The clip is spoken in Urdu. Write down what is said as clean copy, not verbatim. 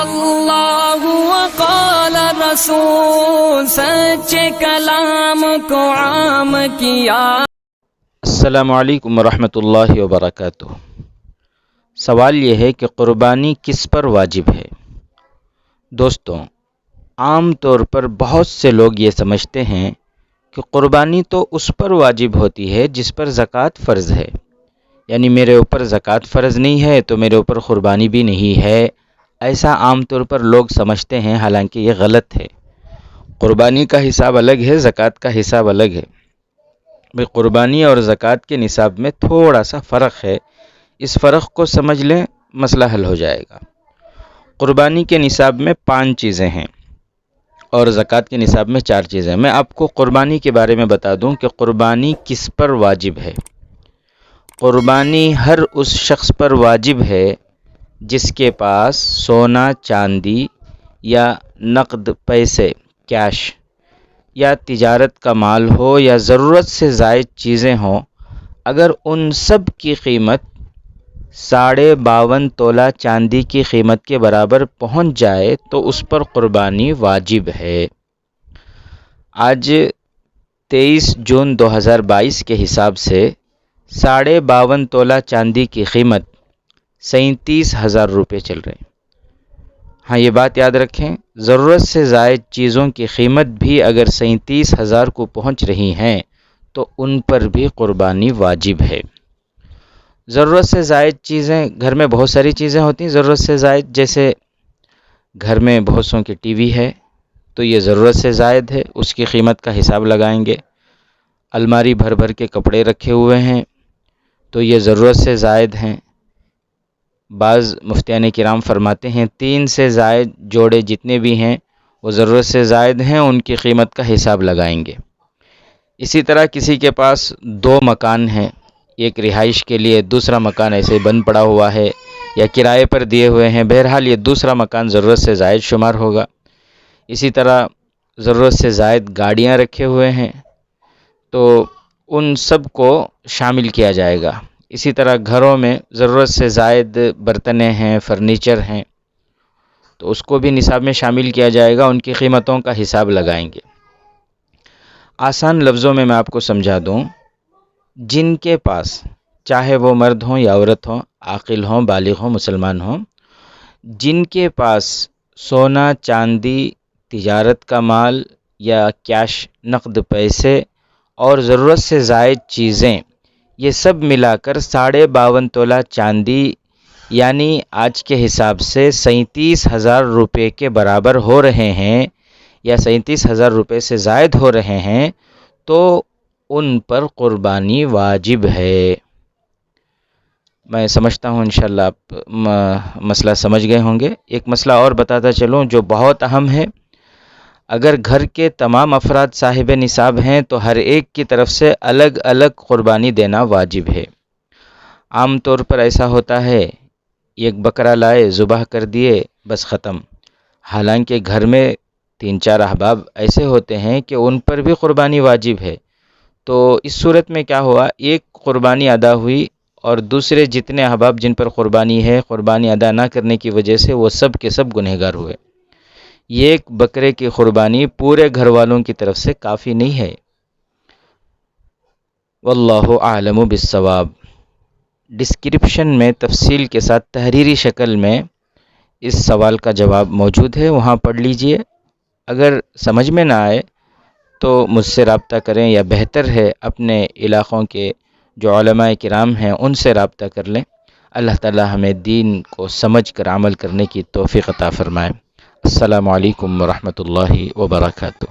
اللہ وقال رسول، سچے کلام کو عام کیا۔ السلام علیکم ورحمۃ اللہ وبرکاتہ۔ سوال یہ ہے کہ قربانی کس پر واجب ہے؟ دوستوں، عام طور پر بہت سے لوگ یہ سمجھتے ہیں کہ قربانی تو اس پر واجب ہوتی ہے جس پر زکوٰۃ فرض ہے، یعنی میرے اوپر زکوٰۃ فرض نہیں ہے تو میرے اوپر قربانی بھی نہیں ہے، ایسا عام طور پر لوگ سمجھتے ہیں، حالانکہ یہ غلط ہے۔ قربانی کا حساب الگ ہے، زکوٰۃ کا حساب الگ ہے۔ قربانی اور زکوٰۃ کے نصاب میں تھوڑا سا فرق ہے، اس فرق کو سمجھ لیں، مسئلہ حل ہو جائے گا۔ قربانی کے نصاب میں 5 چیزیں ہیں اور زکوٰۃ کے نصاب میں 4 چیزیں ہیں۔ میں آپ کو قربانی کے بارے میں بتا دوں کہ قربانی کس پر واجب ہے۔ قربانی ہر اس شخص پر واجب ہے جس کے پاس سونا، چاندی یا نقد پیسے، کیش یا تجارت کا مال ہو یا ضرورت سے زائد چیزیں ہوں، اگر ان سب کی قیمت 52.5 تولہ چاندی کی قیمت کے برابر پہنچ جائے تو اس پر قربانی واجب ہے۔ آج 23 جون 2022 کے حساب سے 52.5 تولہ چاندی کی قیمت 37,000 روپے چل رہے ہیں۔ ہاں، یہ بات یاد رکھیں، ضرورت سے زائد چیزوں کی قیمت بھی اگر 37,000 کو پہنچ رہی ہیں تو ان پر بھی قربانی واجب ہے۔ ضرورت سے زائد چیزیں، گھر میں بہت ساری چیزیں ہوتی ہیں ضرورت سے زائد، جیسے گھر میں بہت سوں کی ٹی وی ہے تو یہ ضرورت سے زائد ہے، اس کی قیمت کا حساب لگائیں گے۔ الماری بھر بھر کے کپڑے رکھے ہوئے ہیں تو یہ ضرورت سے زائد ہیں۔ بعض مفتیان کرام فرماتے ہیں 3 سے زائد جوڑے جتنے بھی ہیں وہ ضرورت سے زائد ہیں، ان کی قیمت کا حساب لگائیں گے۔ اسی طرح کسی کے پاس 2 مکان ہیں، ایک رہائش کے لیے، دوسرا مکان ایسے بند پڑا ہوا ہے یا کرائے پر دیے ہوئے ہیں، بہرحال یہ دوسرا مکان ضرورت سے زائد شمار ہوگا۔ اسی طرح ضرورت سے زائد گاڑیاں رکھے ہوئے ہیں تو ان سب کو شامل کیا جائے گا۔ اسی طرح گھروں میں ضرورت سے زائد برتنیں ہیں، فرنیچر ہیں تو اس کو بھی نصاب میں شامل کیا جائے گا، ان کی قیمتوں کا حساب لگائیں گے۔ آسان لفظوں میں آپ کو سمجھا دوں، جن کے پاس، چاہے وہ مرد ہوں یا عورت ہوں، عاقل ہوں، بالغ ہوں، مسلمان ہوں، جن کے پاس سونا، چاندی، تجارت کا مال یا کیش، نقد پیسے اور ضرورت سے زائد چیزیں، یہ سب ملا کر 52.5 تولہ چاندی یعنی آج کے حساب سے 37,000 روپے کے برابر ہو رہے ہیں یا 37,000 روپے سے زائد ہو رہے ہیں تو ان پر قربانی واجب ہے۔ میں سمجھتا ہوں انشاءاللہ آپ مسئلہ سمجھ گئے ہوں گے۔ ایک مسئلہ اور بتاتا چلوں جو بہت اہم ہے، اگر گھر کے تمام افراد صاحب نصاب ہیں تو ہر ایک کی طرف سے الگ الگ قربانی دینا واجب ہے۔ عام طور پر ایسا ہوتا ہے، ایک بکرا لائے، ذبح کر دیے، بس ختم۔ حالانکہ گھر میں 3-4 احباب ایسے ہوتے ہیں کہ ان پر بھی قربانی واجب ہے، تو اس صورت میں کیا ہوا، ایک قربانی ادا ہوئی اور دوسرے جتنے احباب جن پر قربانی ہے، قربانی ادا نہ کرنے کی وجہ سے وہ سب کے سب گنہگار ہوئے۔ یہ ایک بکرے کی قربانی پورے گھر والوں کی طرف سے کافی نہیں ہے۔ واللہ اعلم بالصواب۔ ڈسکرپشن میں تفصیل کے ساتھ تحریری شکل میں اس سوال کا جواب موجود ہے، وہاں پڑھ لیجئے۔ اگر سمجھ میں نہ آئے تو مجھ سے رابطہ کریں، یا بہتر ہے اپنے علاقوں کے جو علماء کرام ہیں ان سے رابطہ کر لیں۔ اللہ تعالی ہمیں دین کو سمجھ کر عمل کرنے کی توفیق عطا فرمائے۔ السلام علیکم ورحمۃ اللہ وبرکاتہ۔